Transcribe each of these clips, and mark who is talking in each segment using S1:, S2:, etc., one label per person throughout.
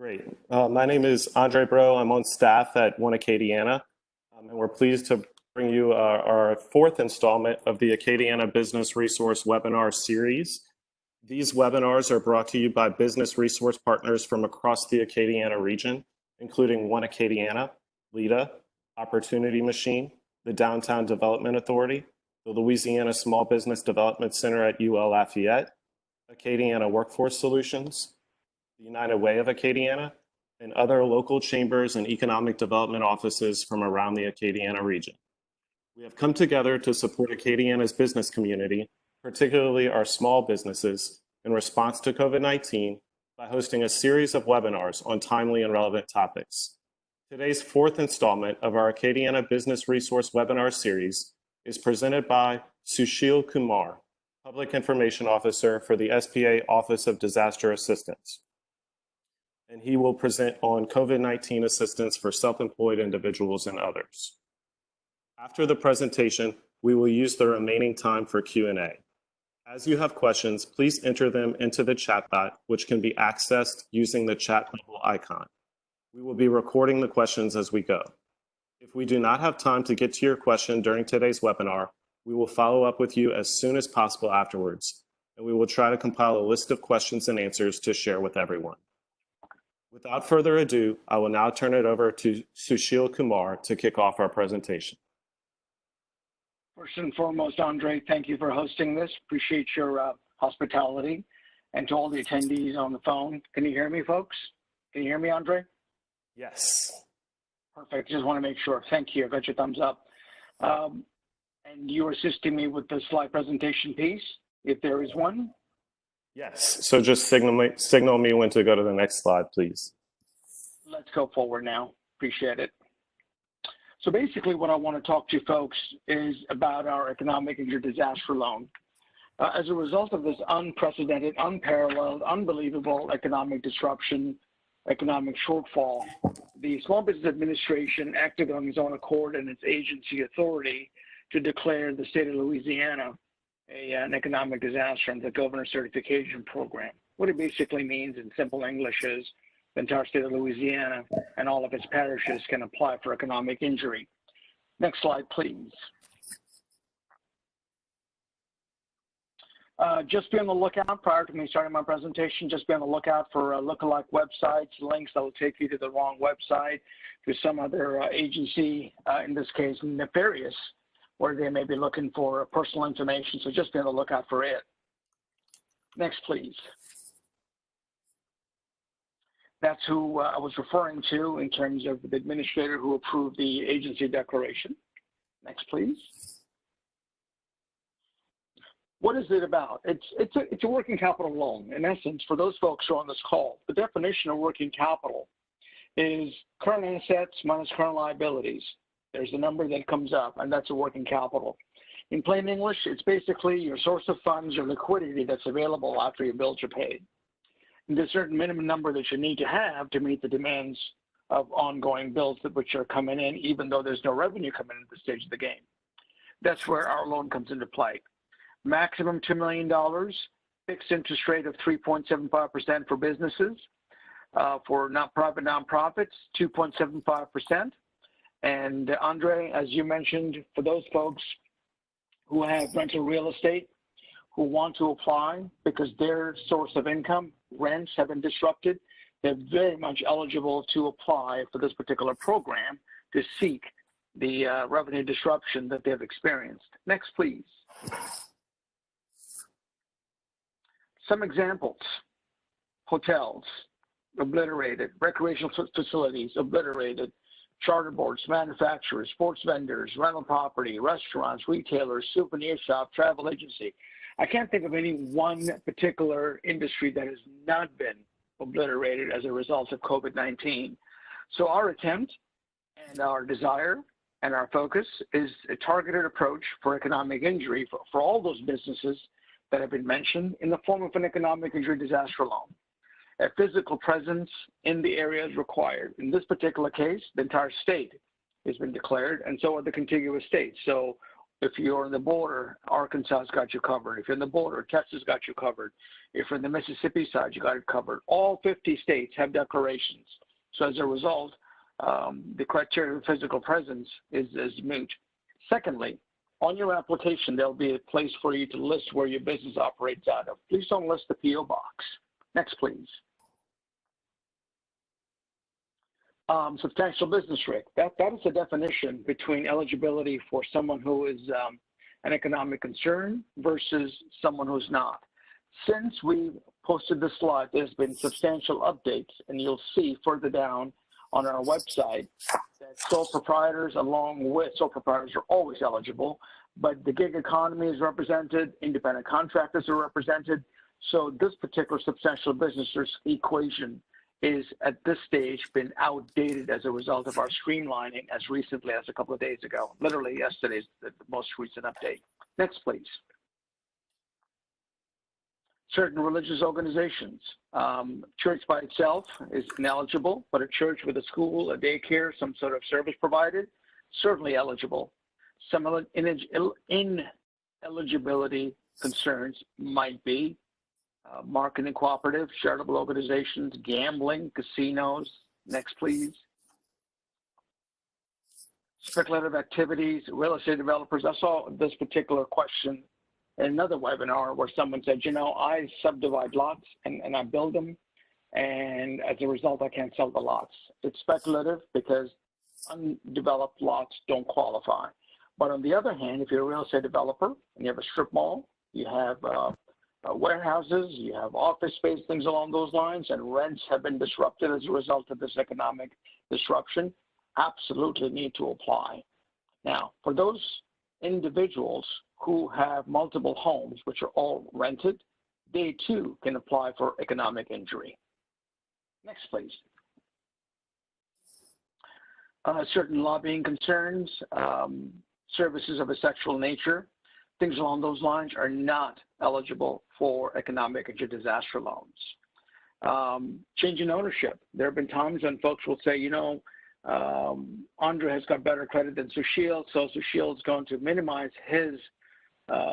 S1: Great. My name is Andre Bro. I'm on staff at One Acadiana, and we're pleased to bring you our fourth installment of the Acadiana Business Resource Webinar Series. These webinars are brought to you by business resource partners from across the Acadiana region, including One Acadiana, LEDA, Opportunity Machine, the Downtown Development Authority, the Louisiana Small Business Development Center at UL Lafayette, Acadiana Workforce Solutions, the United Way of Acadiana, and other local chambers and economic development offices from around the Acadiana region. We have come together to support Acadiana's business community, particularly our small businesses, in response to COVID-19 by hosting a series of webinars on timely and relevant topics. Today's fourth installment of our Acadiana Business Resource Webinar Series is presented by Sushil Kumar, Public Information Officer for the SBA Office of Disaster Assistance. And he will present on COVID-19 assistance for self-employed individuals and others. After the presentation, we will use the remaining time for Q&A. As you have questions, please enter them into the chat bot, which can be accessed using the chat bubble icon. We will be recording the questions as we go. If we do not have time to get to your question during today's webinar, we will follow up with you as soon as possible afterwards, and we will try to compile a list of questions and answers to share with everyone. Without further ado, I will now turn it over to Sushil Kumar to kick off our presentation.
S2: First and foremost, Andre, thank you for hosting this. Appreciate your hospitality. And to all the attendees on the phone, can you hear me, folks? Can you hear me, Andre?
S1: Yes.
S2: Perfect. Just want to make sure. Thank you. I got your thumbs up. And you're assisting me with the slide presentation piece, if there is one.
S1: Yes. So just signal me when to go to the next slide, please.
S2: Let's go forward now. Appreciate it. So basically what I want to talk to you folks is about our economic injury disaster loan. As a result of this unprecedented, unparalleled, unbelievable economic disruption, economic shortfall, the Small Business Administration acted on its own accord and its agency authority to declare the state of Louisiana an economic disaster and the Governor Certification Program. What it basically means in simple English is the entire state of Louisiana and all of its parishes can apply for economic injury. Next slide, please. Just be on the lookout, prior to me starting my presentation, just be on the lookout for lookalike websites, links that will take you to the wrong website, to some other agency, in this case, nefarious, where they may be looking for personal information, so just be on the lookout for it. Next, please. That's who I was referring to in terms of the administrator who approved the agency declaration. Next, please. What is it about? It's a working capital loan. In essence, for those folks who are on this call, the definition of working capital is current assets minus current liabilities. There's a number that comes up, and that's a working capital. In plain English, it's basically your source of funds or liquidity that's available after your bills are paid. And there's a certain minimum number that you need to have to meet the demands of ongoing bills which are coming in, even though there's no revenue coming in at this stage of the game. That's where our loan comes into play. Maximum $2 million, fixed interest rate of 3.75% for businesses. For private nonprofits, 2.75%. And Andre, as you mentioned, for those folks who have rental real estate, who want to apply because their source of income, rents, have been disrupted, they're very much eligible to apply for this particular program to seek the revenue disruption that they've experienced. Next, please. Some examples: hotels, obliterated; recreational facilities, obliterated; charter boards, manufacturers, sports vendors, rental property, restaurants, retailers, souvenir shop, travel agency. I can't think of any one particular industry that has not been obliterated as a result of COVID-19. So our attempt and our desire and our focus is a targeted approach for economic injury for all those businesses that have been mentioned in the form of an economic injury disaster loan. A physical presence in the area is required. In this particular case, the entire state has been declared, and so are the contiguous states. So If you're on the border, Arkansas's got you covered. If you're on the border, Texas got you covered. If you're on the Mississippi side, you got it covered. All 50 states have declarations. So as a result, the criteria of physical presence is moot. Secondly, on your application, there'll be a place for you to list where your business operates out of. Please don't list the P.O. box. Next, please. Substantial business risk. That is the definition between eligibility for someone who is an economic concern versus someone who's not. Since we posted this slide, there's been substantial updates, and you'll see further down on our website that sole proprietors, along with sole proprietors, are always eligible, but the gig economy is represented, independent contractors are represented. So this particular substantial business risk equation is at this stage been outdated as a result of our streamlining as recently as a couple of days ago. Literally yesterday's the most recent update. Next, please. Certain religious organizations. Church by itself is ineligible, but a church with a school, a daycare, some sort of service provided, certainly eligible. Some ineligibility concerns might be marketing cooperatives, charitable organizations, gambling, casinos. Next, please. Speculative activities, real estate developers. I saw this particular question in another webinar where someone said, you know, I subdivide lots and I build them, and as a result, I can't sell the lots. It's speculative because undeveloped lots don't qualify. But on the other hand, if you're a real estate developer and you have a strip mall, you have warehouses, you have office space, things along those lines, and rents have been disrupted as a result of this economic disruption, absolutely need to apply. Now, for those individuals who have multiple homes, which are all rented, they too can apply for economic injury. Next, please. Certain lobbying concerns, services of a sexual nature, things along those lines are not eligible for economic injury disaster loans. Change in ownership. There have been times when folks will say, you know, Andre has got better credit than Sushil, so Sushil is going to minimize his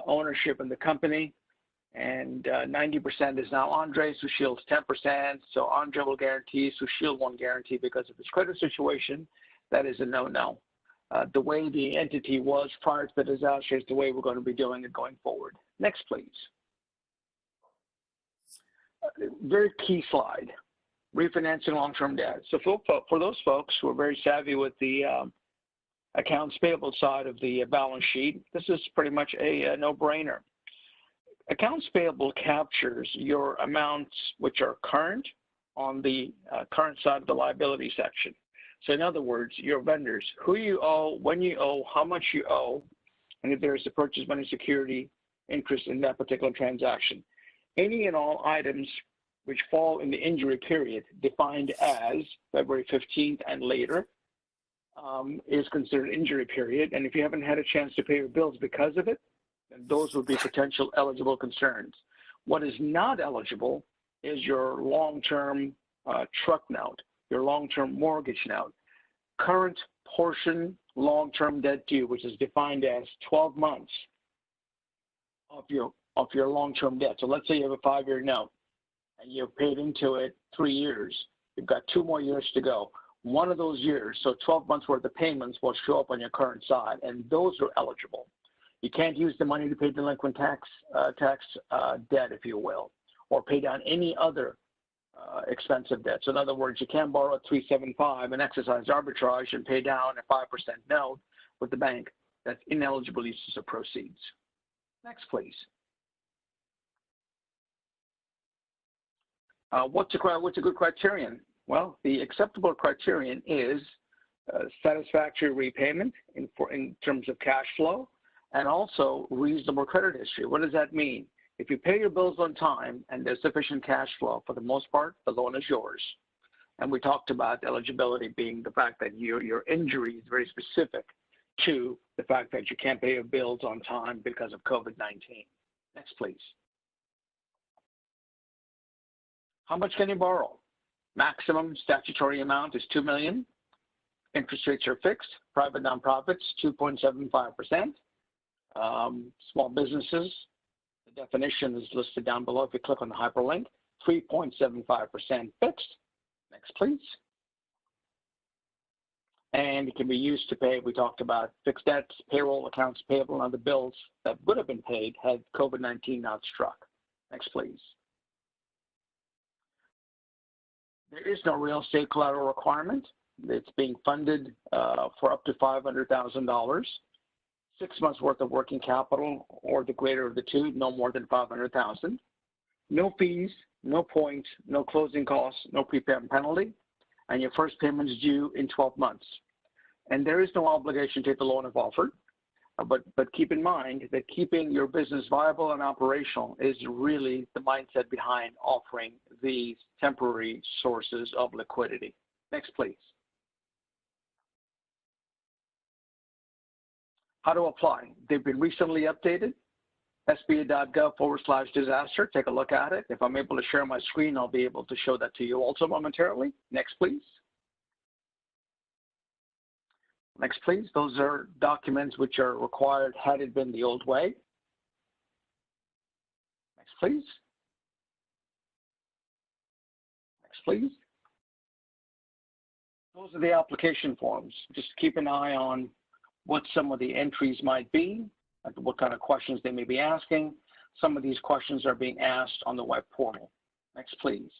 S2: ownership in the company, and 90% is now Andre, Sushil's 10%, so Andre will guarantee, Sushil won't guarantee because of his credit situation. That is a no-no. The way the entity was prior to the disaster is the way we're going to be doing it going forward. Next, please. Very key slide, refinancing long-term debt. So for those folks who are very savvy with the accounts payable side of the balance sheet, this is pretty much a no-brainer. Accounts payable captures your amounts which are current on the current side of the liability section. So in other words, your vendors, who you owe, when you owe, how much you owe, and if there's a purchase money security interest in that particular transaction. Any and all items which fall in the injury period, defined as February 15th and later, is considered injury period. And if you haven't had a chance to pay your bills because of it, then those would be potential eligible concerns. What is not eligible is your long-term truck note, your long-term mortgage note, current portion long-term debt due, which is defined as 12 months of your long-term debt. So let's say you have a 5-year note and you've paid into it 3 years. You've got 2 more years to go. One of those years, so 12 months worth of payments, will show up on your current side, and those are eligible. You can't use the money to pay delinquent tax debt, if you will, or pay down any other expensive debt. So in other words, you can't borrow at 375 and exercise arbitrage and pay down a 5% note with the bank. That's ineligible uses of proceeds. Next, please. What's a good criterion? Well, the acceptable criterion is satisfactory repayment in terms of cash flow, and also reasonable credit history. What does that mean? If you pay your bills on time and there's sufficient cash flow, for the most part, the loan is yours. And we talked about eligibility being the fact that your injury is very specific to the fact that you can't pay your bills on time because of COVID-19. Next, please. How much can you borrow? Maximum statutory amount is $2 million. Interest rates are fixed. Private nonprofits, 2.75%. Small businesses, the definition is listed down below. If you click on the hyperlink, 3.75% fixed. Next, please. And it can be used to pay, we talked about fixed debts, payroll, accounts payable, and other bills that would have been paid had COVID-19 not struck. Next, please. There is no real estate collateral requirement. It's being funded for up to $500,000. 6 months worth of working capital or the greater of the two, no more than $500,000. No fees, no points, no closing costs, no prepayment penalty, and your first payment is due in 12 months. And there is no obligation to take the loan if offered, but keep in mind that keeping your business viable and operational is really the mindset behind offering these temporary sources of liquidity. Next, please. How to apply? They've been recently updated. SBA.gov/disaster. Take a look at it. If I'm able to share my screen, I'll be able to show that to you also momentarily. Next, please. Next, please. Those are documents which are required had it been the old way. Next, please. Next, please. Those are the application forms. Just keep an eye on what some of the entries might be, what kind of questions they may be asking. Some of these questions are being asked on the web portal. Next, please.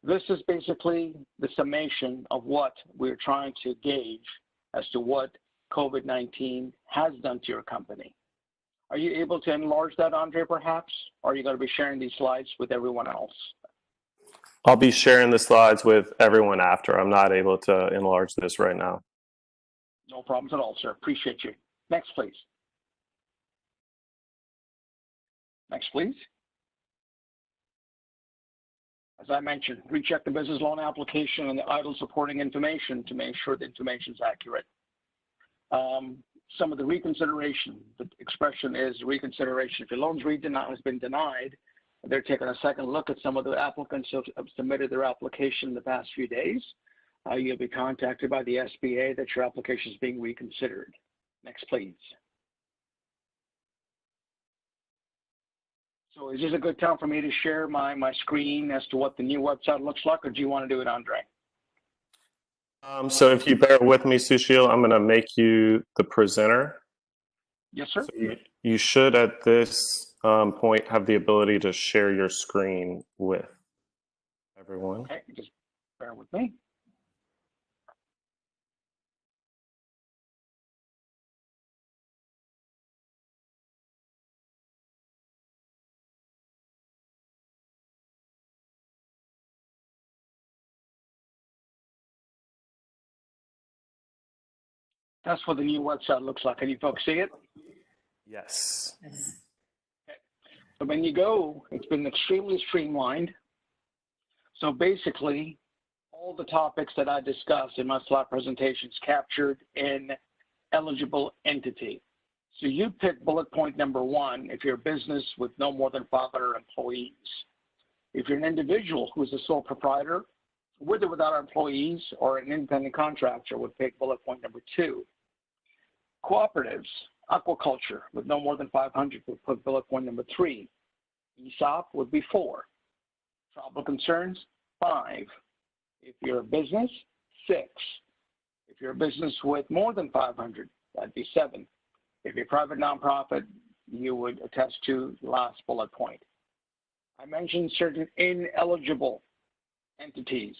S2: This is basically the summation of what we're trying to gauge as to what COVID-19 has done to your company. Are you able to enlarge that, Andre, perhaps? Or are you going to be sharing these slides with everyone else?
S1: I'll be sharing the slides with everyone after. I'm not able to enlarge this right now.
S2: No problems at all, sir. Appreciate you. Next, please. Next, please. As I mentioned, recheck the business loan application and the EIDL supporting information to make sure the information is accurate. Some of the reconsideration, the expression is reconsideration. If your loan's has been denied, they're taking a second look at some of the applicants who have submitted their application in the past few days. You'll be contacted by the SBA that your application is being reconsidered. Next, please. So is this a good time for me to share my screen as to what the new website looks like, or do you want to do it, Andre?
S1: So if you bear with me, Sushil, I'm going to make you the presenter.
S2: Yes, sir.
S1: So you should, at this point, have the ability to share your screen with everyone.
S2: Okay, just bear with me. That's what the new website looks like. Can you folks see it?
S1: Yes.
S2: Okay. So when you go, it's been extremely streamlined. So basically, all the topics that I discussed in my slide presentations captured in eligible entity. So you pick bullet point number 1 if you're a business with no more than 500 employees. If you're an individual who's a sole proprietor, with or without employees, or an independent contractor, would pick bullet point number 2. Cooperatives, aquaculture, with no more than 500 would put bullet point number 3. ESOP would be 4. Tribal concerns, 5. If you're a business, 6. If you're a business with more than 500, that'd be 7. If you're a private nonprofit, you would attest to the last bullet point. I mentioned certain ineligible entities.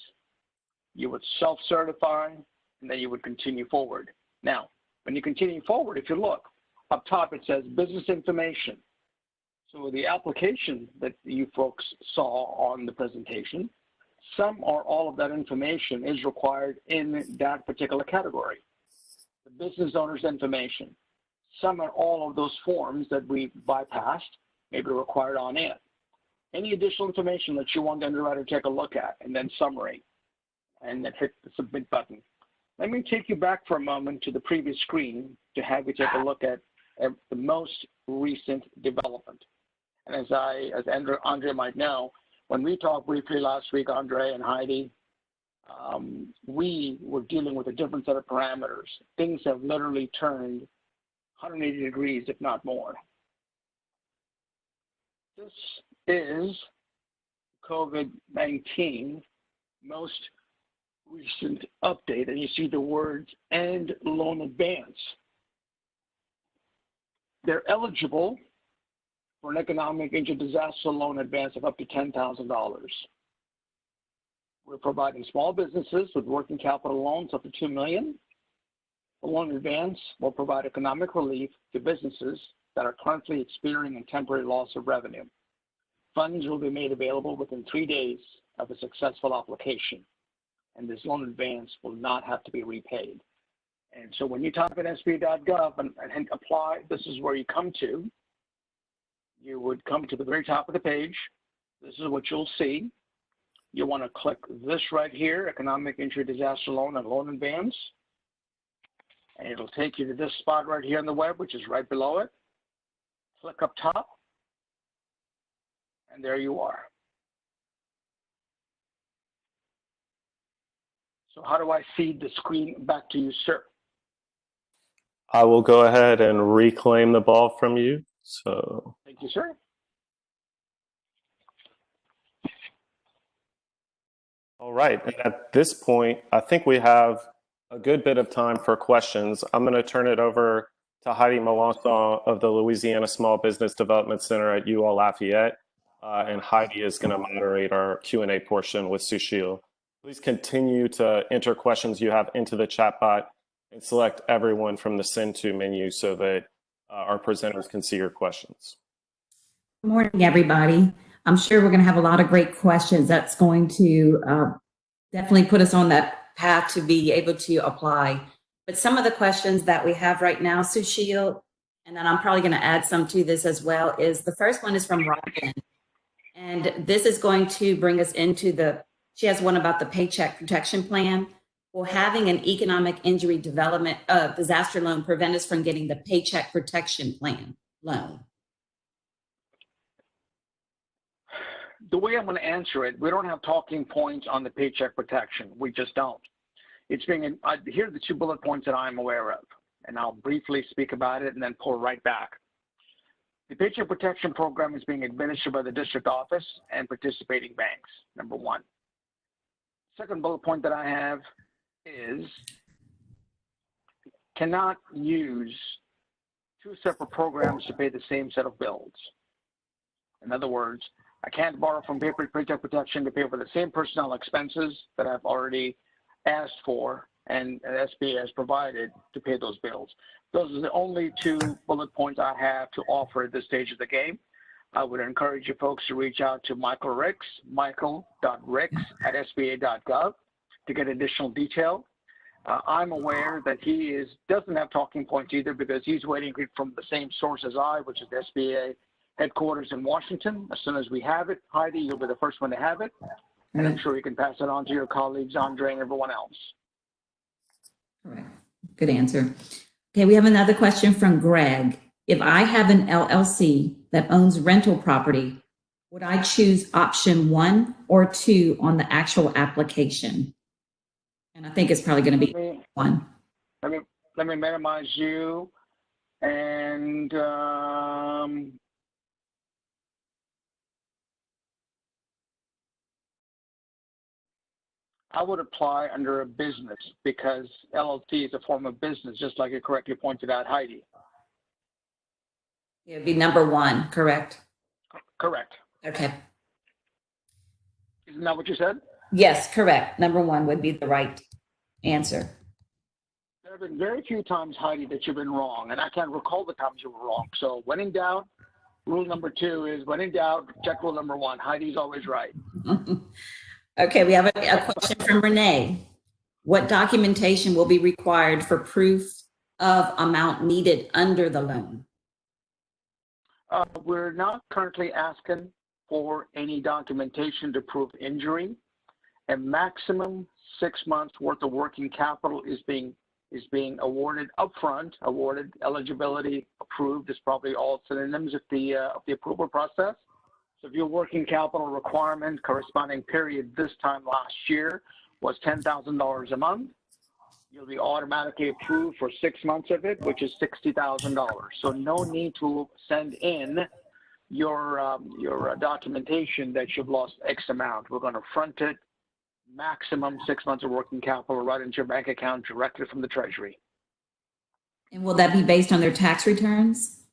S2: You would self-certify, and then you would continue forward. Now, when you continue forward, if you look, up top it says business information. So the application that you folks saw on the presentation, some or all of that information is required in that particular category. The business owner's information, some or all of those forms that we bypassed may be required on it. Any additional information that you want the underwriter to take a look at, and then summary, and then hit the submit button. Let me take you back for a moment to the previous screen to have you take a look at the most recent development. And as Andre might know, when we talked briefly last week, Andre and Heidi, we were dealing with a different set of parameters. Things have literally turned 180 degrees, if not more. This is COVID-19 most recent update, and you see the words "and loan advance." They're eligible for an economic injury disaster loan advance of up to $10,000. We're providing small businesses with working capital loans up to $2 million. The loan advance will provide economic relief to businesses that are currently experiencing a temporary loss of revenue. Funds will be made available within 3 days of a successful application, and this loan advance will not have to be repaid. And so when you type in SBA.gov and apply, this is where you come to. You would come to the very top of the page. This is what you'll see. You want to click this right here, Economic Injury Disaster Loan and Loan Advance. And it'll take you to this spot right here on the web, which is right below it. Click up top, and there you are. So how do I feed the screen back to you, sir?
S1: I will go ahead and reclaim the ball from you. So
S2: Thank you, sir.
S1: all right, and at this point, I think we have a good bit of time for questions. I'm going to turn it over to Heidi Melanson of the Louisiana Small Business Development Center at UL Lafayette, and Heidi is going to moderate our Q&A portion with Sushil. Please continue to enter questions you have into the chat bot and select everyone from the Send To menu so that our presenters can see your questions.
S3: Good morning, everybody. I'm sure we're going to have a lot of great questions. That's going to definitely put us on that path to be able to apply. But some of the questions that we have right now, Sushil, and then I'm probably going to add some to this as well, is the first one is from Robin. And this is going to bring us into she has one about the Paycheck Protection Plan. Will having an economic injury development disaster loan prevent us from getting the Paycheck Protection Plan loan?
S2: The way I'm going to answer it, we don't have talking points on the paycheck protection. We just don't. Here are the 2 bullet points that I'm aware of, and I'll briefly speak about it and then pull right back. The Paycheck Protection Program is being administered by the district office and participating banks, number 1. Second bullet point that I have is cannot use 2 separate programs to pay the same set of bills. In other words, I can't borrow from Paycheck Protection to pay for the same personnel expenses that I've already asked for and SBA has provided to pay those bills. Those are the only 2 bullet points I have to offer at this stage of the game. I would encourage you folks to reach out to Michael Ricks, michael.ricks@sba.gov to get additional detail. I'm aware that he doesn't have talking points either because he's waiting from the same source as I, which is the SBA headquarters in Washington. As soon as we have it, Heidi, you'll be the first one to have it. And I'm sure you can pass it on to your colleagues, Andre, and everyone else.
S3: All right. Good answer. Okay, we have another question from Greg. If I have an LLC that owns rental property, would I choose option 1 or 2 on the actual application? And I think it's probably going to be 1.
S2: Let me minimize you and I would apply under a business because LLC is a form of business, just like you correctly pointed out, Heidi.
S3: It would be number 1, correct?
S2: Correct.
S3: Okay.
S2: Isn't that what you said?
S3: Yes, correct. Number 1 would be the right answer.
S2: There have been very few times, Heidi, that you've been wrong, and I can't recall the times you were wrong. So when in doubt, rule number 2 is when in doubt, check rule number 1. Heidi's always right.
S3: Okay, we have a question from Renee. What documentation will be required for proof of amount needed under the loan?
S2: We're not currently asking for any documentation to prove injury. A maximum 6 months worth of working capital is being awarded upfront. Awarded, eligibility, approved is probably all synonyms of the approval process. So if your working capital requirement corresponding period this time last year was $10,000 a month, You'll be automatically approved for 6 months of it, which is $60,000. So no need to send in your documentation that you've lost X amount. We're going to front it, maximum 6 months of working capital right into your bank account directly from the Treasury.
S3: And will that be based on their tax returns?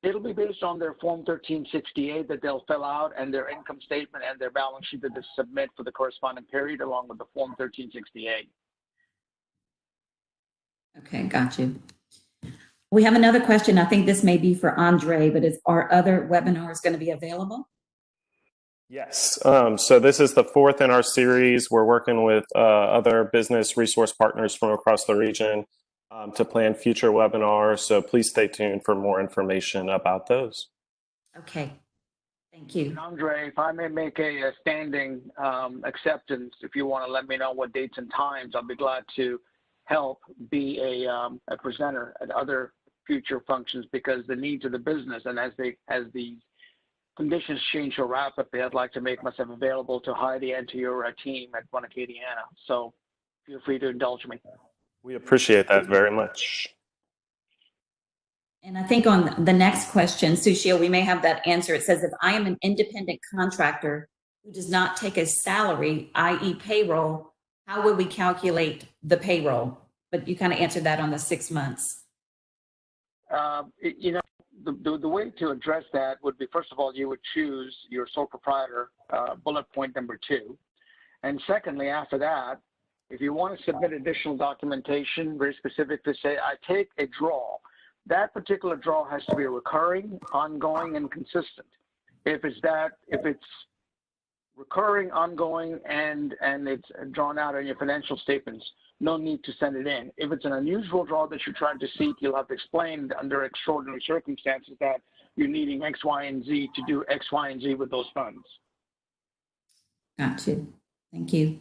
S2: It'll be based on their Form 1368 that they'll fill out and their income statement and their balance sheet that they submit for the corresponding period along with the Form 1368.
S3: Okay, got you. We have another question. I think this may be for Andre, but are other webinars going to be available?
S1: Yes. So this is the fourth in our series. We're working with other business resource partners from across the region to plan future webinars. So please stay tuned for more information about those.
S3: Okay. Thank you.
S2: And Andre, if I may make a standing acceptance, if you want to let me know what dates and times, I'll be glad to help be a presenter at other future functions because the needs of the business and as the conditions change so rapidly, I'd like to make myself available to Heidi and to your team at One Acadiana. So feel free to indulge me.
S1: We appreciate that very much.
S3: And I think on the next question, Sushil, we may have that answer. It says, if I am an independent contractor who does not take a salary, i.e. payroll, how would we calculate the payroll? But you kind of answered that on the 6 months.
S2: The way to address that would be, first of all, you would choose your sole proprietor, bullet point number 2. And secondly, after that, if you want to submit additional documentation, very specific to say, I take a draw, that particular draw has to be recurring, ongoing, and consistent. If it's recurring, ongoing, and it's drawn out on your financial statements, no need to send it in. If it's an unusual draw that you're trying to seek, you'll have to explain under extraordinary circumstances that you're needing X, Y, and Z to do X, Y, and Z with those funds.
S3: Got you. Thank you.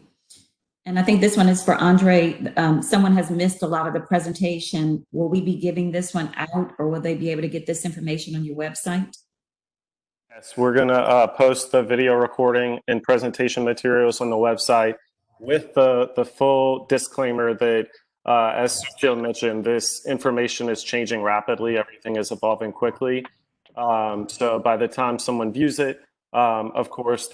S3: And I think this one is for Andre. Someone has missed a lot of the presentation. Will we be giving this one out or will they be able to get this information on your website?
S1: Yes, we're going to post the video recording and presentation materials on the website with the full disclaimer that, as Jill mentioned, this information is changing rapidly. Everything is evolving quickly. So by the time someone views it, of course,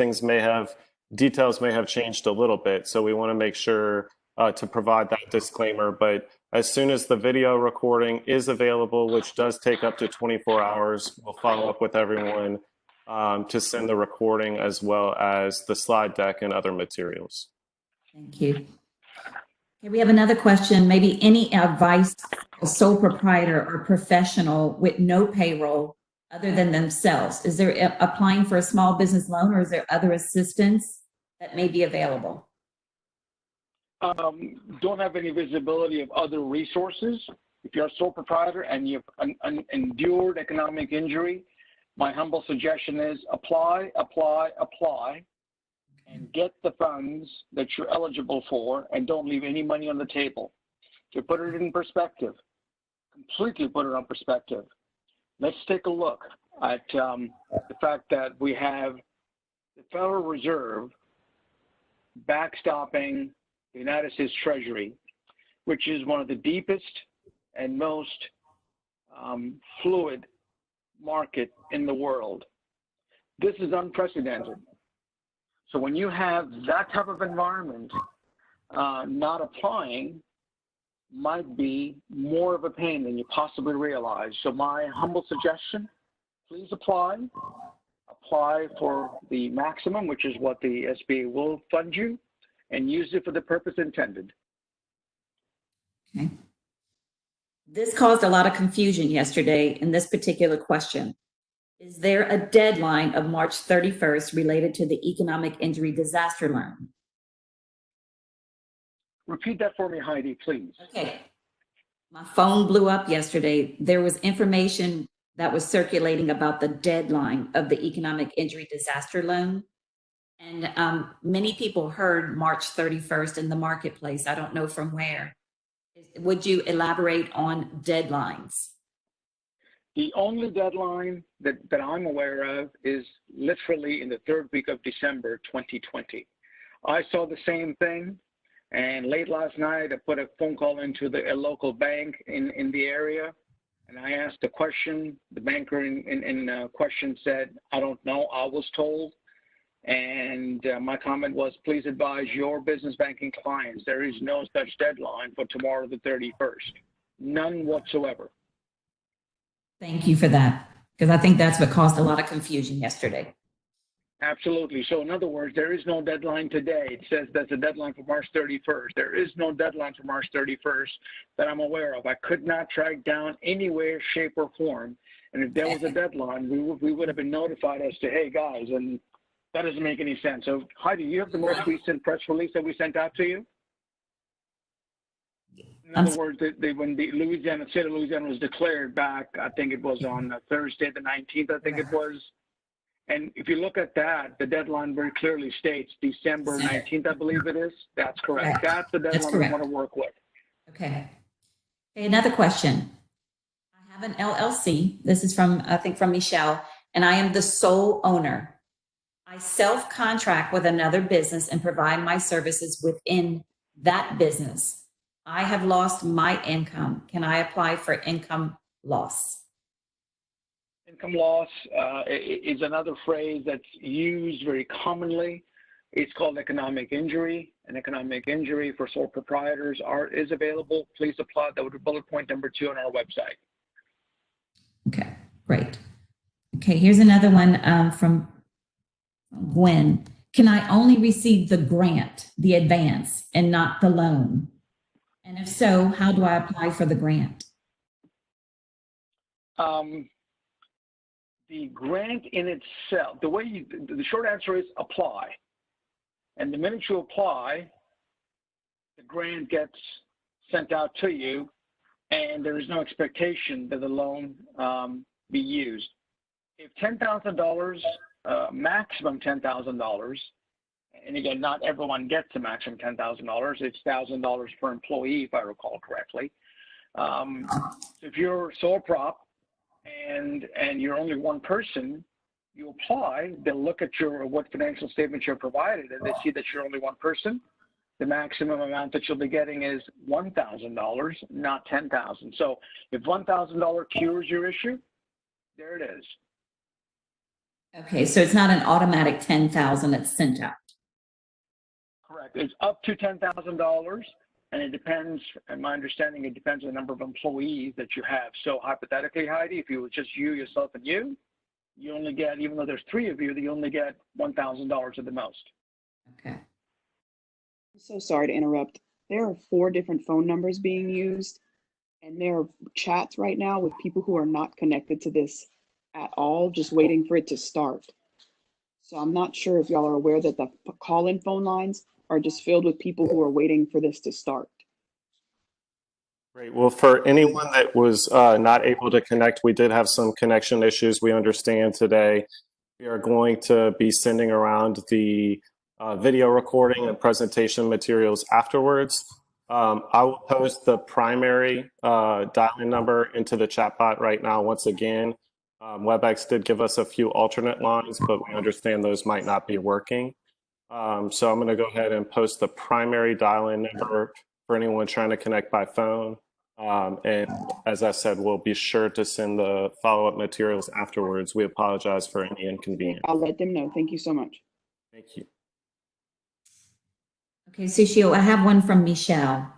S1: details may have changed a little bit. So we want to make sure to provide that disclaimer. But as soon as the video recording is available, which does take up to 24 hours, we'll follow up with everyone to send the recording as well as the slide deck and other materials.
S3: Thank you. Okay, we have another question. Maybe any advice for a sole proprietor or professional with no payroll other than themselves? Is there applying for a small business loan or is there other assistance that may be available?
S2: Don't have any visibility of other resources. If you're a sole proprietor and you've endured economic injury, my humble suggestion is apply, and get the funds that you're eligible for and don't leave any money on the table. To put it in perspective, completely put it on perspective, let's take a look at the fact that we have the Federal Reserve backstopping the United States Treasury, which is one of the deepest and most fluid market in the world. This is unprecedented. So when you have that type of environment, not applying might be more of a pain than you possibly realize. So my humble suggestion, please apply for the maximum, which is what the SBA will fund you, and use it for the purpose intended.
S3: Okay. This caused a lot of confusion yesterday in this particular question. Is there a deadline of March 31st related to the economic injury disaster loan?
S2: Repeat that for me, Heidi, please.
S3: Okay. My phone blew up yesterday. There was information that was circulating about the deadline of the economic injury disaster loan. And many people heard March 31st in the marketplace. I don't know from where. Would you elaborate on deadlines?
S2: The only deadline that I'm aware of is literally in the third week of December 2020. I saw the same thing, And late last night, I put a phone call into a local bank in the area, and I asked a question. The banker in question said, "I don't know, I was told." And my comment was, please advise your business banking clients there is no such deadline for tomorrow, the 31st. None whatsoever.
S3: Thank you for that, because I think that's what caused a lot of confusion yesterday.
S2: Absolutely. So in other words, there is no deadline today. It says there's a deadline for March 31st. There is no deadline for March 31st that I'm aware of. I could not track down anywhere, shape, or form. And if there was a deadline, we would have been notified as to, hey, guys, and that doesn't make any sense. So Heidi, you have the most recent press release that we sent out to you? In other words, when the state of Louisiana was declared back, I think it was on Thursday, the 19th, I think it was. And if you look at that, the deadline very clearly states December 19th, I believe it is. That's correct. That's the deadline we want to work with.
S3: Okay. Okay, another question. I have an LLC. This is from, I think, from Michelle, and I am the sole owner. I self-contract with another business and provide my services within that business. I have lost my income. Can I apply for income loss?
S2: Income loss is another phrase that's used very commonly. It's called economic injury. An economic injury for sole proprietors is available. Please apply. That would be bullet point number 2 on our website.
S3: Okay, great. Okay, here's another one from Gwen. Can I only receive the grant, the advance, and not the loan? And if so, how do I apply for the grant?
S2: The grant in itself, the short answer is apply. And the minute you apply, the grant gets sent out to you, and there is no expectation that the loan be used. If $10,000, maximum $10,000, and again, not everyone gets a maximum $10,000. It's $1,000 per employee, if I recall correctly. If you're sole prop and you're only one person, you apply. They'll look at what financial statements you're provided, and they see that you're only one person. The maximum amount that you'll be getting is $1,000, not $10,000. So if $1,000 cures your issue, there it is.
S3: Okay, so it's not an automatic $10,000 that's sent out.
S2: Correct. It's up to $10,000, and it depends, and my understanding, it depends on the number of employees that you have. So hypothetically, Heidi, if it was just you, yourself, and you only get, even though there's 3 of you, you only get $1,000 at the most.
S3: Okay.
S4: I'm so sorry to interrupt. There are 4 different phone numbers being used, and there are chats right now with people who are not connected to this at all, just waiting for it to start. So I'm not sure if y'all are aware that the call-in phone lines are just filled with people who are waiting for this to start.
S1: Great. Well, for anyone that was not able to connect, we did have some connection issues. We understand today. We are going to be sending around the video recording and presentation materials afterwards. I will post the primary dial-in number into the chat bot right now. Once again, WebEx did give us a few alternate lines, but we understand those might not be working. So I'm going to go ahead and post the primary dial-in number for anyone trying to connect by phone. And as I said, we'll be sure to send the follow-up materials afterwards. We apologize for any inconvenience.
S4: I'll let them know. Thank you so much.
S1: Thank you.
S3: Okay, Sushil, I have one from Michelle.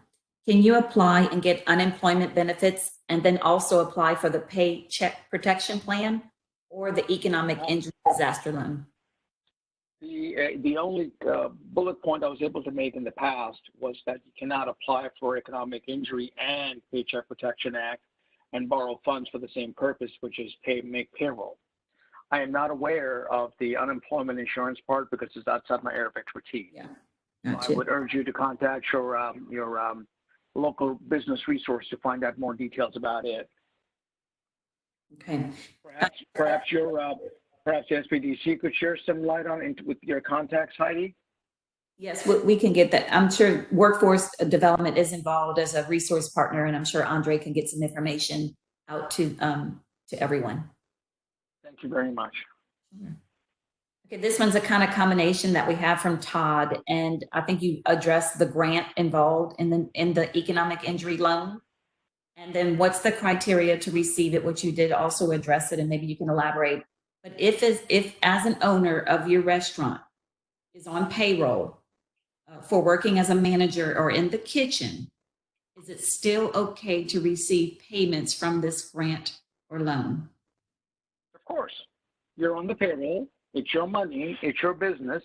S3: Can you apply and get unemployment benefits and then also apply for the Paycheck Protection Plan or the Economic Injury Disaster Loan?
S2: The only bullet point I was able to make in the past was that you cannot apply for economic injury and Paycheck Protection Act and borrow funds for the same purpose, which is make payroll. I am not aware of the unemployment insurance part because it's outside my area of expertise.
S3: Yeah.
S2: I would urge you to contact your local business resource to find out more details about it.
S3: Okay.
S2: Perhaps SBDC could share some light on it with your contacts, Heidi?
S3: Yes, we can get that. I'm sure Workforce Development is involved as a resource partner, and I'm sure Andre can get some information out to everyone.
S2: Thank you very much.
S3: Okay, this one's a kind of combination that we have from Todd, and I think you addressed the grant involved in the economic injury loan. And then what's the criteria to receive it, which you did also address it, and maybe you can elaborate. But if as an owner of your restaurant is on payroll for working as a manager or in the kitchen, is it still okay to receive payments from this grant or loan?
S2: Of course, you're on the payroll. It's your money. It's your business.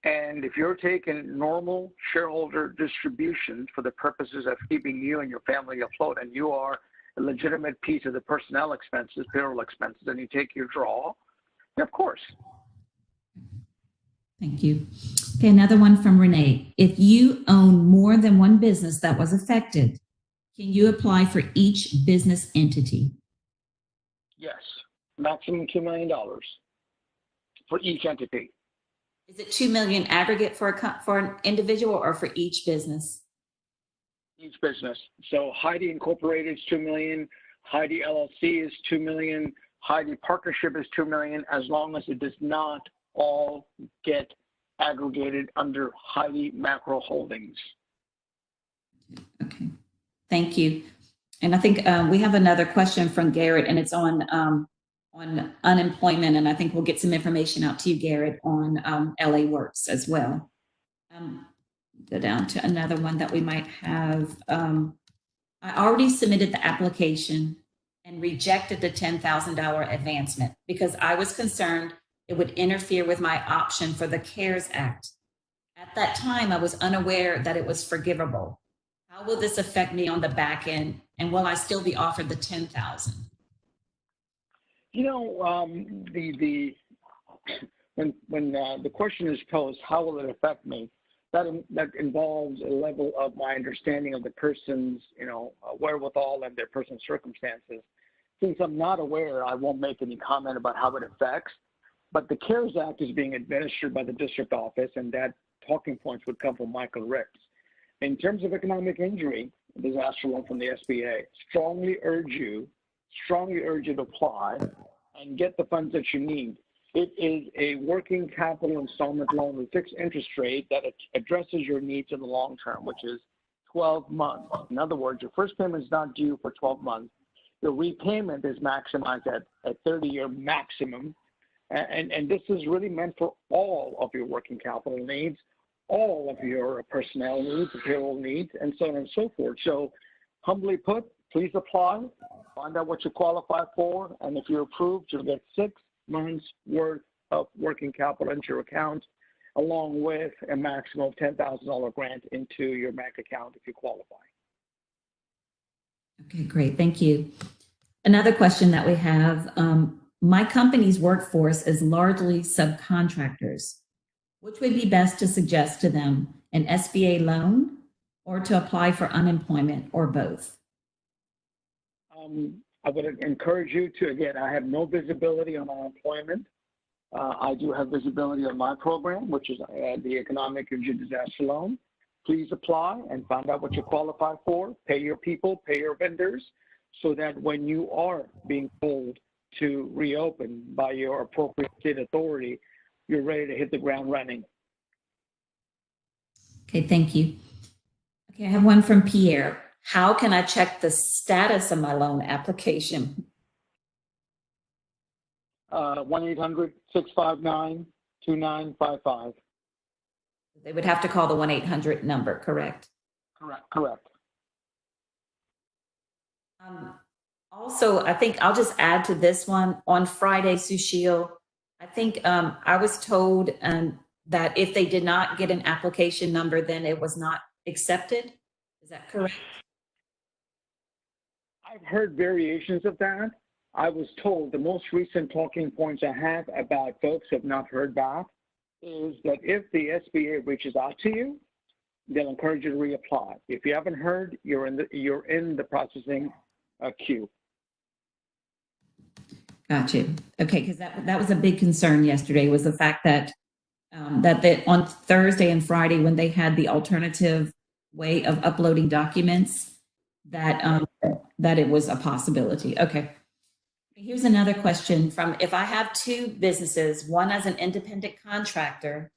S2: And if you're taking normal shareholder distributions for the purposes of keeping you and your family afloat, and you are a legitimate piece of the personnel expenses, payroll expenses, and you take your draw, of course.
S3: Thank you. Okay, another one from Renee. If you own more than one business that was affected, can you apply for each business entity?
S2: Yes, maximum $2 million for each entity.
S3: Is it 2 million aggregate for an individual or for each business?
S2: Each business. So Heidi Incorporated is 2 million, Heidi LLC is 2 million, Heidi Partnership is 2 million, as long as it does not all get aggregated under Heidi Macro Holdings.
S3: Okay, thank you. And I think we have another question from Garrett, and it's on unemployment, and I think we'll get some information out to you, Garrett, on LA Works as well. Go down to another one that we might have. I already submitted the application and rejected the $10,000 advancement because I was concerned it would interfere with my option for the CARES Act. At that time, I was unaware that it was forgivable. How will this affect me on the back end, and will I still be offered the $10,000?
S2: You know, when the question is posed, how will it affect me? That involves a level of my understanding of the person's, wherewithal and their personal circumstances. Since I'm not aware, I won't make any comment about how it affects. But the CARES Act is being administered by the district office, and that talking points would come from Michael Ricks. In terms of economic injury, disaster loan from the SBA, strongly urge you to apply and get the funds that you need. It is a working capital installment loan with fixed interest rate that addresses your needs in the long term, which is 12 months. In other words, your first payment is not due for 12 months. The repayment is maximized at a 30-year maximum. And this is really meant for all of your working capital needs, all of your personnel needs, payroll needs, and so on and so forth. So humbly put, please apply, find out what you qualify for, and if you're approved, you'll get 6 months worth of working capital into your account, along with a maximum of $10,000 grant into your bank account if you qualify.
S3: Okay, great, thank you. Another question that we have, my company's workforce is largely subcontractors. Which would be best to suggest to them, an SBA loan or to apply for unemployment, or both?
S2: I would encourage you to, again, I have no visibility on unemployment. I do have visibility on my program, which is the Economic Injury Disaster Loan. Please apply and find out what you qualify for, pay your people, pay your vendors, so that when you are being told to reopen by your appropriate state authority, you're ready to hit the ground running.
S3: Okay, thank you. Okay, I have one from Pierre. How can I check the status of my loan application?
S2: 1-800-659-2955.
S3: They would have to call the 1-800 number, correct?
S2: Correct.
S3: Also, I think I'll just add to this one. On Friday, Sushil, I think I was told that if they did not get an application number, then it was not accepted. Is that correct?
S2: I've heard variations of that. I was told the most recent talking points I have about folks who have not heard back is that if the SBA reaches out to you, they'll encourage you to reapply. If you haven't heard, you're in the processing queue.
S3: Gotcha. Okay, because that was a big concern yesterday, was the fact that on Thursday and Friday, when they had the alternative way of uploading documents, that it was a possibility. Okay. Here's another question from, if I have two businesses, one as an independent contractor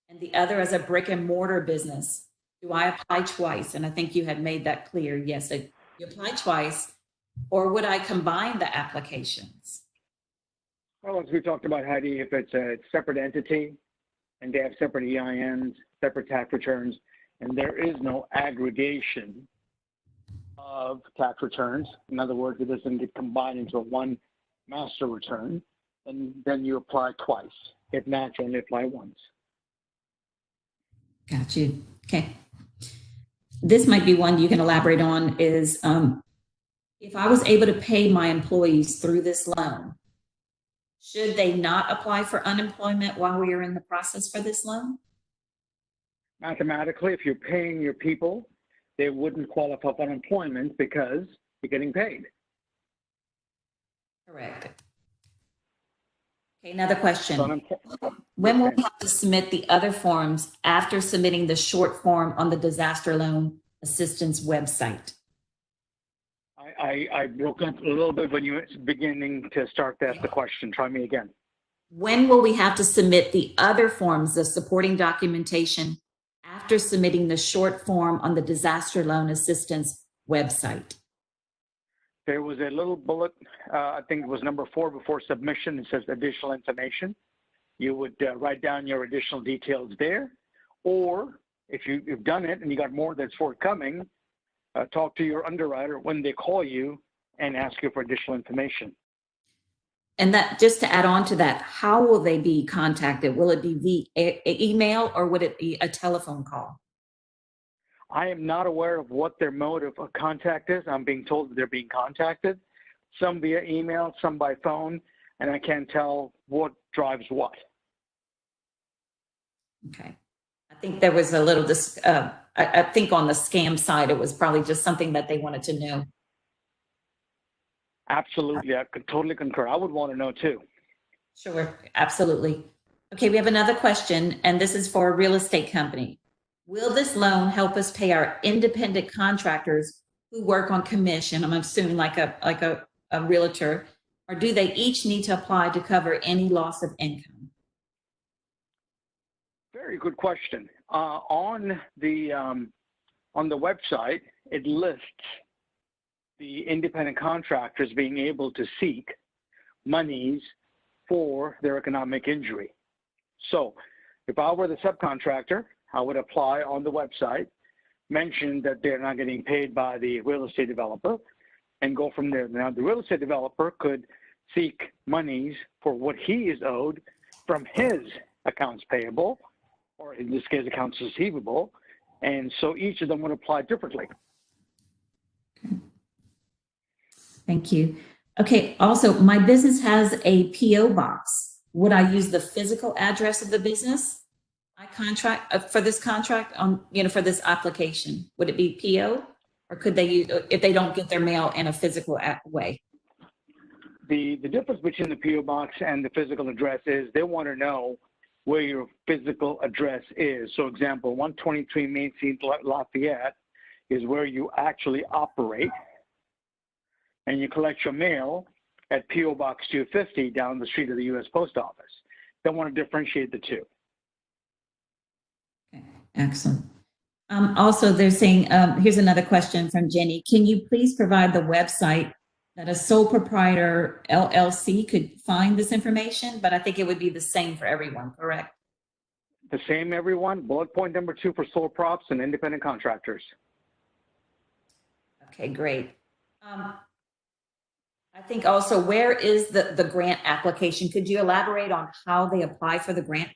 S3: and the other as a brick and mortar business, do I apply twice? And I think you had made that clear. Yes, you apply twice, or would I combine the applications?
S2: Well, as we talked about, Heidi, if it's a separate entity and they have separate EINs, separate tax returns, and there is no aggregation of tax returns, in other words, it doesn't get combined into one master return, and then you apply twice. If not, you only apply once.
S3: Got you. Okay. This might be one you can elaborate on is if I was able to pay my employees through this loan, should they not apply for unemployment while we are in the process for this loan?
S2: Mathematically, if you're paying your people, they wouldn't qualify for unemployment because you're getting paid.
S3: Correct. Okay, another question.
S2: So
S3: When will we have to submit the other forms after submitting the short form on the disaster loan assistance website?
S2: I broke up a little bit when you were beginning to start to ask the question. Try me again.
S3: When will we have to submit the other forms, the supporting documentation, after submitting the short form on the disaster loan assistance website?
S2: There was a little bullet, I think it was number 4 before submission. It says additional information. You would write down your additional details there. Or if you've done it and you got more that's forthcoming, talk to your underwriter when they call you and ask you for additional information.
S3: And that, just to add on to that, how will they be contacted? Will it be via email or would it be a telephone call?
S2: I am not aware of what their mode of contact is. I'm being told that they're being contacted, some via email, some by phone, and I can't tell what drives what.
S3: Okay. I think there was a little, I think on the scam side, it was probably just something that they wanted to know.
S2: Absolutely. I could totally concur. I would want to know too.
S3: Sure, absolutely. Okay, we have another question, and this is for a real estate company. Will this loan help us pay our independent contractors who work on commission? I'm assuming like a realtor, or do they each need to apply to cover any loss of income?
S2: Very good question. On the website, it lists the independent contractors being able to seek monies for their economic injury. So if I were the subcontractor, I would apply on the website, mention that they're not getting paid by the real estate developer, and go from there. Now, the real estate developer could seek monies for what he is owed from his accounts payable, or in this case, accounts receivable, and so each of them would apply differently.
S3: Thank you. Okay, also, my business has a PO box. Would I use the physical address of the business? I contract for this contract on, for this application. Would it be PO, or could they use, if they don't get their mail in a physical way?
S2: The difference between the PO box and the physical address is they want to know where your physical address is. So, example, 123 Main Street, Lafayette, is where you actually operate, and you collect your mail at PO Box 250 down the street of the U.S. Post Office. They want to differentiate the two.
S3: Okay, excellent. Also, they're saying, here's another question from Jenny. Can you please provide the website that a sole proprietor LLC could find this information? But I think it would be the same for everyone, correct?
S2: The same, everyone. Bullet point number 2 for sole props and independent contractors.
S3: Okay, great. I think also, where is the grant application? Could you elaborate on how they apply for the grant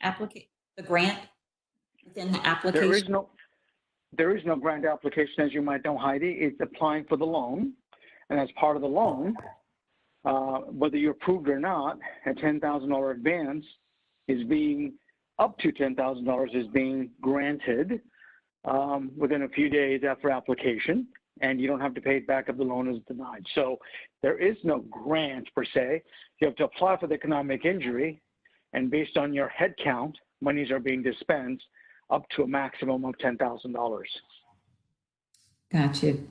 S3: grant within the application?
S2: There is no grant application, as you might know, Heidi. It's applying for the loan, and as part of the loan, whether you're approved or not, a $10,000 advance is being up to $10,000 is being granted within a few days after application, and you don't have to pay it back if the loan is denied. So there is no grant per se. You have to apply for the economic injury, and based on your head count, monies are being dispensed up to a maximum of $10,000.
S3: Got you.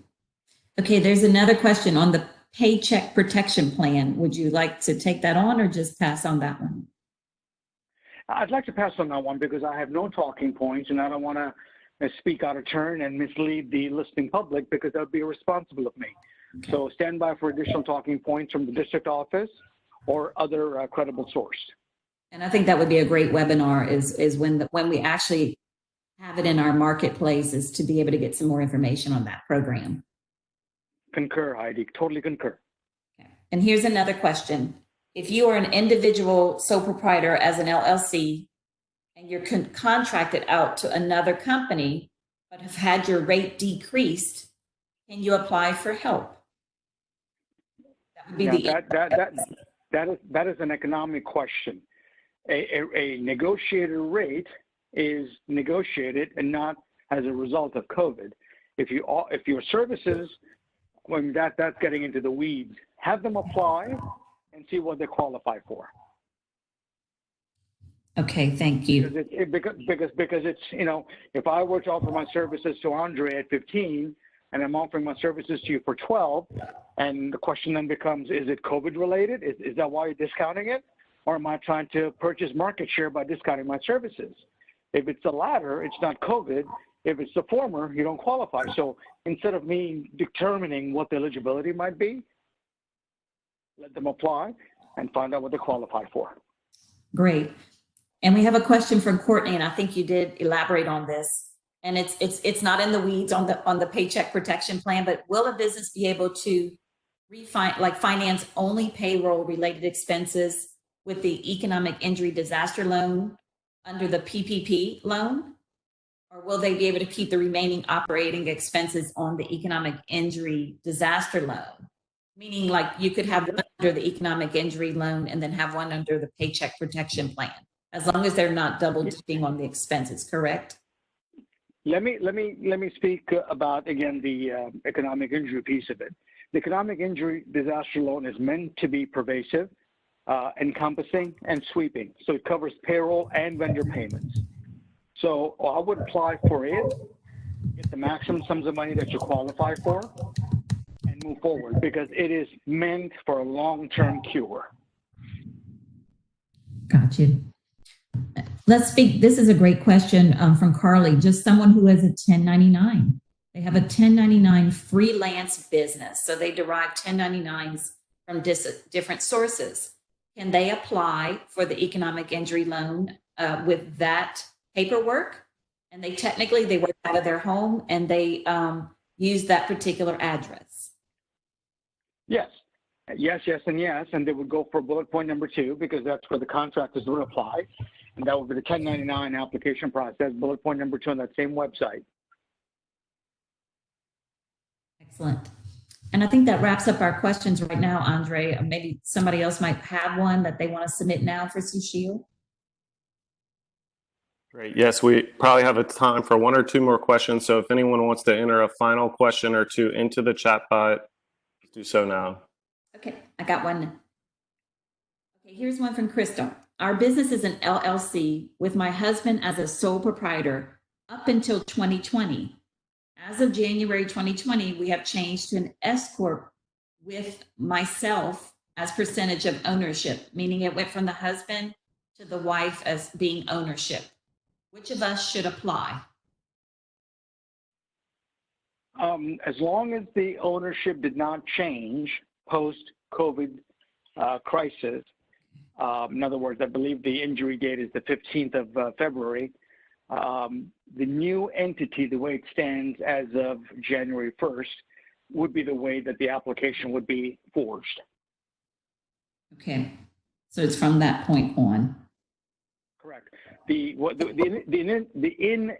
S3: Okay, there's another question on the Paycheck Protection Plan. Would you like to take that on or just pass on that one?
S2: I'd like to pass on that one because I have no talking points and I don't want to speak out of turn and mislead the listening public because that would be irresponsible of me.
S3: Okay.
S2: So stand by for additional talking points from the district office or other credible source.
S3: And I think that would be a great webinar is when we actually have it in our marketplace, is to be able to get some more information on that program.
S2: Concur, Heidi, totally concur.
S3: Okay. And here's another question. If you are an individual sole proprietor as an LLC and you're contracted out to another company, but have had your rate decreased, can you apply for help? That would be
S2: that is an economic question. A negotiated rate is negotiated and not as a result of COVID. If your services, when that's getting into the weeds, have them apply and see what they qualify for.
S3: Okay, thank you.
S2: Because it's, you know, if I were to offer my services to Andre at 15 and I'm offering my services to you for 12, and the question then becomes, is it COVID related? Is that why you're discounting it? Or am I trying to purchase market share by discounting my services? If it's the latter, it's not COVID. If it's the former, you don't qualify. So instead of me determining what the eligibility might be, let them apply and find out what they qualify for.
S3: Great. And we have a question from Courtney, and I think you did elaborate on this. And it's not in the weeds on the Paycheck Protection Plan, but will a business be able to finance only payroll related expenses with the Economic Injury Disaster Loan under the PPP loan? Or will they be able to keep the remaining operating expenses on the Economic Injury Disaster Loan? Meaning, like, you could have one under the Economic Injury Loan and then have one under the Paycheck Protection Plan, as long as they're not double dipping on the expenses, correct?
S2: Let me speak about, again, the economic injury piece of it. The Economic Injury Disaster Loan is meant to be pervasive, encompassing, and sweeping. So it covers payroll and vendor payments. So I would apply for it, get the maximum sums of money that you qualify for, and move forward, because it is meant for a long-term cure.
S3: Got you. Let's speak. This is a great question from Carly. Just someone who has a 1099. They have a 1099 freelance business. So they derive 1099s from different sources. Can they apply for the economic injury loan with that paperwork? And they work out of their home and they use that particular address.
S2: Yes. Yes, yes, and yes. And they would go for bullet point number 2, because that's where the contractors would apply. And that would be the 1099 application process, bullet point number 2 on that same website.
S3: Excellent. And I think that wraps up our questions right now, Andre. Maybe somebody else might have one that they want to submit now for Sushil.
S1: Great. Yes, we probably have a time for 1 or 2 more questions. So if anyone wants to enter a final question or 2 into the chat bot, do so now.
S3: Okay, I got one. Okay, here's one from Crystal. Our business is an LLC with my husband as a sole proprietor up until 2020. As of January 2020, we have changed to an S Corp with myself as percentage of ownership, meaning it went from the husband to the wife as being ownership. Which of us should apply?
S2: As long as the ownership did not change post-COVID crisis, in other words, I believe the injury date is the 15th of February, the new entity, the way it stands as of January 1st, would be the way that the application would be forged.
S3: Okay, so it's from that point on.
S2: Correct. The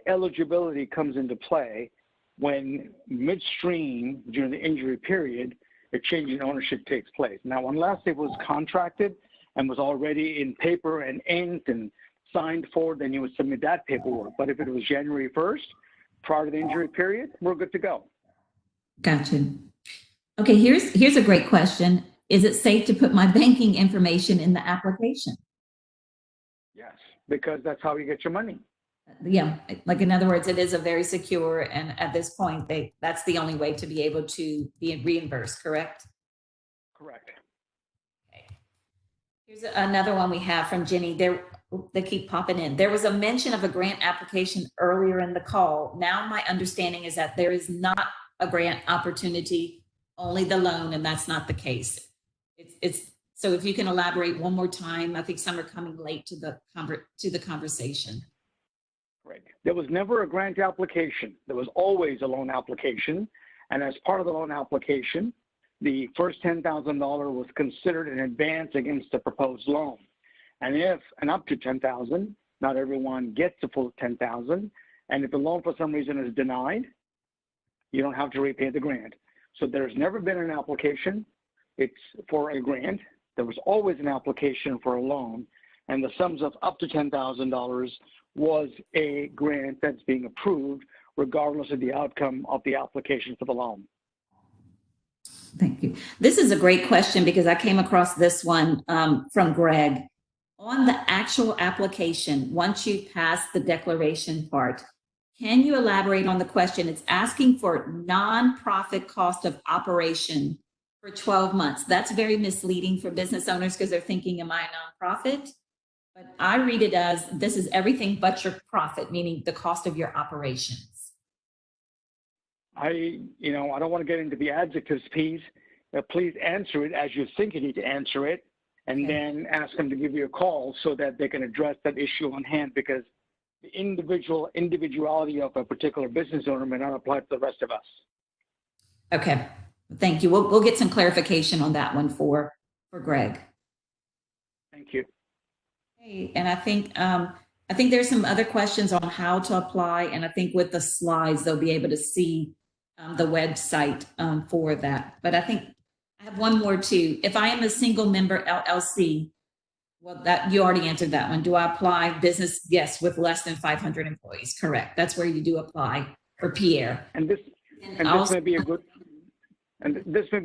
S2: ineligibility comes into play when midstream during the injury period, a change in ownership takes place. Now, unless it was contracted and was already in paper and inked and signed for, then you would submit that paperwork. But if it was January 1st, prior to the injury period, we're good to go.
S3: Gotcha. Okay, here's a great question. Is it safe to put my banking information in the application?
S2: Yes, because that's how you get your money.
S3: Yeah, like in other words, it is a very secure, and at this point, that's the only way to be able to be reimbursed, correct?
S2: Correct.
S3: Here's another one we have from Jenny. They keep popping in. There was a mention of a grant application earlier in the call. Now my understanding is that there is not a grant opportunity, only the loan, and that's not the case. It's so if you can elaborate one more time. I think some are coming late to the conversation.
S2: Right. There was never a grant application. There was always a loan application. And as part of the loan application, the first $10,000 was considered an advance against the proposed loan. And up to $10,000, not everyone gets the full $10,000. And if the loan for some reason is denied, you don't have to repay the grant. So there's never been an application. It's for a grant. There was always an application for a loan. And the sums of up to $10,000 was a grant that's being approved regardless of the outcome of the application for the loan.
S3: Thank you. This is a great question because I came across this one from Greg. On the actual application, once you pass the declaration part, can you elaborate on the question? It's asking for nonprofit cost of operation for 12 months. That's very misleading for business owners because they're thinking, am I a nonprofit? But I read it as this is everything but your profit, meaning the cost of your operations.
S2: I don't want to get into the adjectives piece. Please answer it as you think you need to answer it, and then ask them to give you a call so that they can address that issue on hand, because the individuality of a particular business owner may not apply to the rest of us.
S3: Okay, thank you. We'll get some clarification on that one for Greg.
S2: Thank you.
S3: Okay, and I think there's some other questions on how to apply, and I think with the slides they'll be able to see the website for that. But I think I have one more too. If I am a single member LLC, well, that you already answered that one. Do I apply business? Yes, with less than 500 employees. Correct. That's where you do apply for Pierre.
S2: And this may be a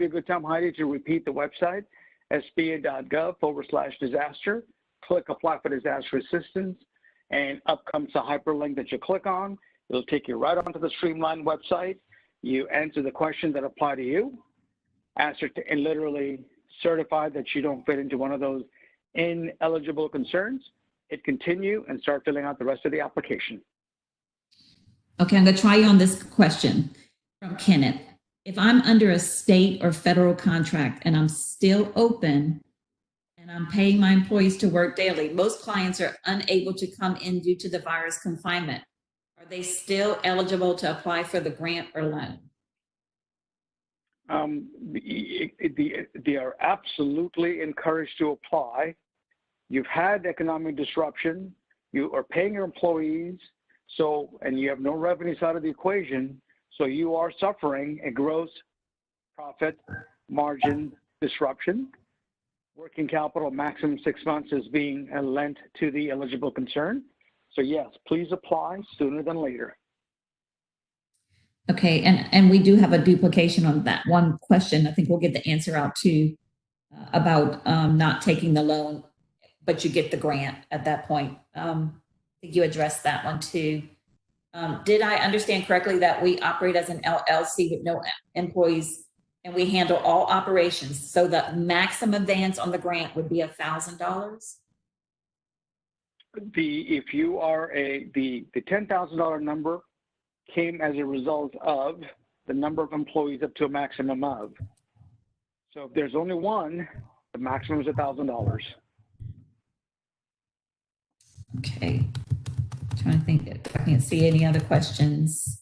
S2: good time, Heidi, to repeat the website, sba.gov/disaster. Click apply for disaster assistance, and up comes a hyperlink that you click on. It'll take you right onto the Streamline website. You answer the questions that apply to you, and literally certify that you don't fit into one of those ineligible concerns. Hit continue and start filling out the rest of the application.
S3: Okay, I'm going to try you on this question from Kenneth. If I'm under a state or federal contract and I'm still open and I'm paying my employees to work daily, most clients are unable to come in due to the virus confinement. Are they still eligible to apply for the grant or loan? They are absolutely encouraged to apply. You've had economic disruption. You are paying your employees, and you have no revenues out of the equation, so you are suffering a gross profit margin disruption. Working capital maximum 6 months is being lent to the eligible concern. So yes, please apply sooner than later. Okay, and we do have a duplication on that one question. I think we'll get the answer out too about not taking the loan, but you get the grant at that point. I think you addressed that one too. Did I understand correctly that we operate as an LLC with no employees and we handle all operations? So the maximum advance on the grant would be $1,000?
S2: If you are the $10,000 number came as a result of the number of employees up to a maximum of. So if there's only one, the maximum is $1,000.
S3: Okay, trying to think if I can't see any other questions.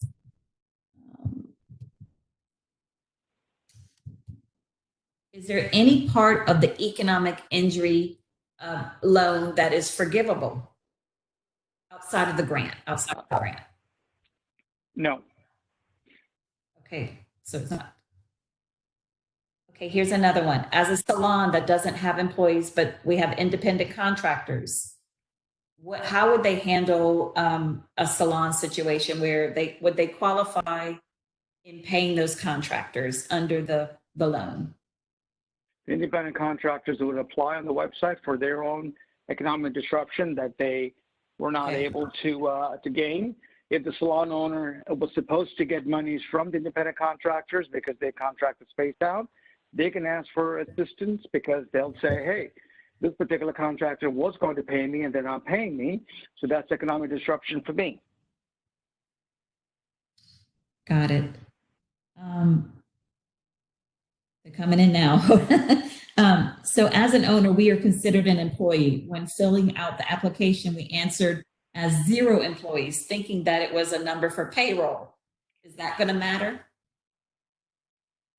S3: Is there any part of the economic injury loan that is forgivable outside of the grant?
S2: No.
S3: Okay, so it's not. Okay, here's another one. As a salon that doesn't have employees, but we have independent contractors, how would they handle a salon situation where would they qualify in paying those contractors under the loan?
S2: The independent contractors would apply on the website for their own economic disruption that they were not able to gain. If the salon owner was supposed to get monies from the independent contractors because they contract the space out, they can ask for assistance because they'll say, hey, this particular contractor was going to pay me and they're not paying me, so that's economic disruption for me.
S3: Got it. They're coming in now. So as an owner, we are considered an employee. When filling out the application, we answered as 0 employees, thinking that it was a number for payroll. Is that going to matter?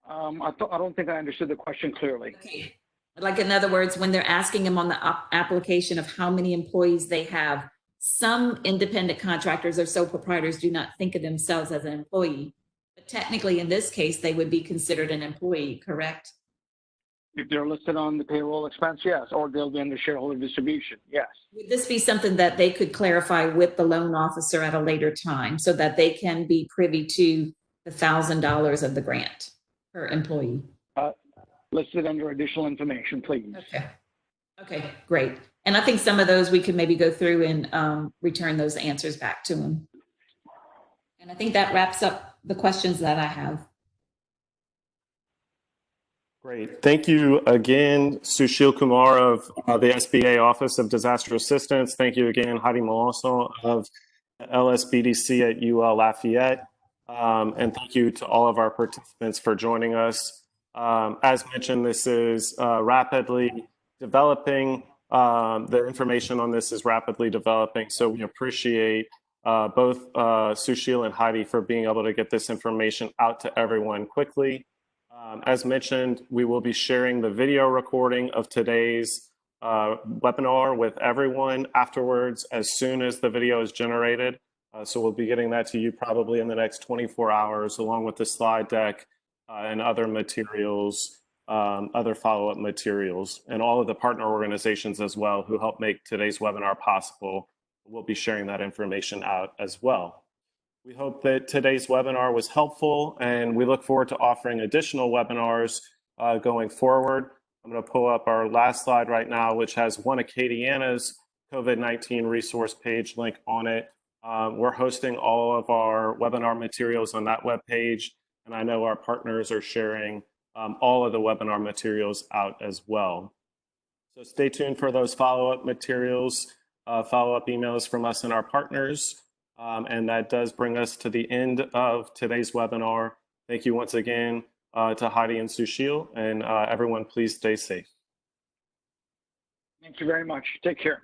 S2: I don't think I understood the question clearly.
S3: Okay. Like, in other words, when they're asking them on the application of how many employees they have, some independent contractors or sole proprietors do not think of themselves as an employee. But technically, in this case, they would be considered an employee, correct?
S2: If they're listed on the payroll expense, yes, or they'll be under shareholder distribution, yes.
S3: Would this be something that they could clarify with the loan officer at a later time so that they can be privy to the $1,000 of the grant per employee?
S2: Listed under additional information, please.
S3: Okay. Okay, great. And I think some of those we could maybe go through and return those answers back to them. And I think that wraps up the questions that I have.
S1: Great. Thank you again, Sushil Kumar of the SBA Office of Disaster Assistance. Thank you again, Heidi Melanson of LSBDC at UL Lafayette. And thank you to all of our participants for joining us. As mentioned, this is rapidly developing. The information on this is rapidly developing. So we appreciate both Sushil and Heidi for being able to get this information out to everyone quickly. As mentioned, we will be sharing the video recording of today's webinar with everyone afterwards as soon as the video is generated. So we'll be getting that to you probably in the next 24 hours, along with the slide deck and other materials, other follow-up materials, and all of the partner organizations as well who help make today's webinar possible. We'll be sharing that information out as well. We hope that today's webinar was helpful, and we look forward to offering additional webinars going forward. I'm going to pull up our last slide right now, which has One Acadiana's COVID-19 resource page link on it. We're hosting all of our webinar materials on that webpage, and I know our partners are sharing all of the webinar materials out as well. So stay tuned for those follow-up materials, follow-up emails from us and our partners. And that does bring us to the end of today's webinar. Thank you once again to Heidi and Sushil, and everyone, please stay safe.
S2: Thank you very much. Take care.